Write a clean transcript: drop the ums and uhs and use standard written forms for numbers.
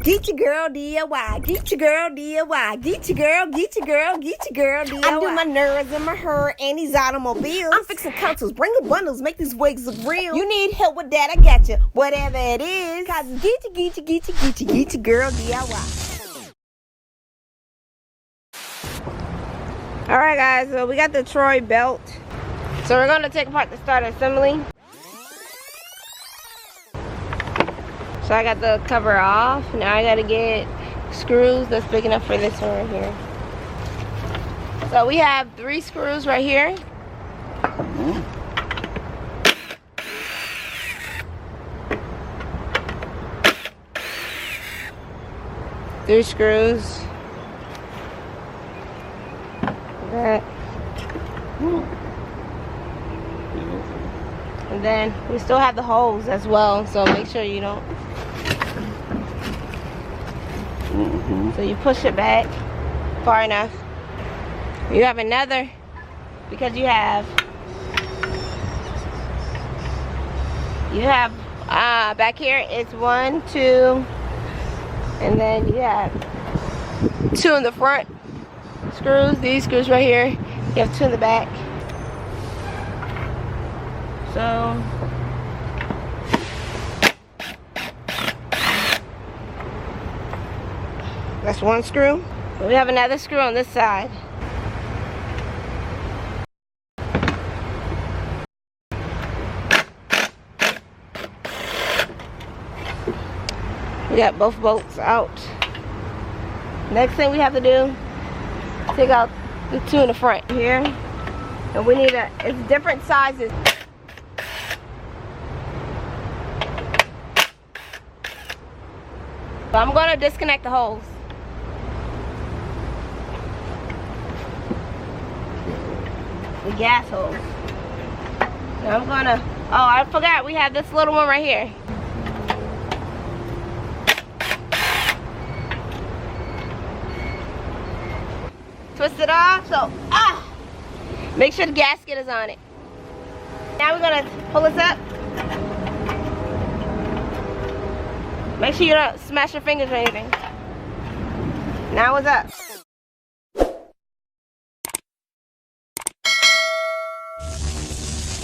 Get your girl DIY. Get your girl DIY. Get your girl, get your girl, get your girl DIY. I do my nerves and my hair and these automobiles. I'm fixing consoles, bringing bundles, make these wigs look real. You need help with that, I got you. Whatever it is. Cause get your girl DIY. Alright guys, so we got the Troy belt. So we're gonna take apart the starter assembly. So I got the cover off. Now I gotta get screws that's big enough for this one right here. So we have 3 screws right here. 3 screws. That. And then we still have the holes as well, so make sure you don't. So you push it back far enough. You have another, because you have back here it's 1, 2, and then you have 2 in the front screws. These screws right here, you have 2 in the back. So that's 1 screw. We have another screw on this side. We got both bolts out. Next thing we have to do, take out the 2 in the front here. And we need it's different sizes. So I'm gonna disconnect the holes. The gas hose. Now I'm gonna, oh, I forgot we have this little one right here. Twist it off, so, make sure the gasket is on it. Now we're gonna pull this up. Make sure you don't smash your fingers or anything. Now it's up.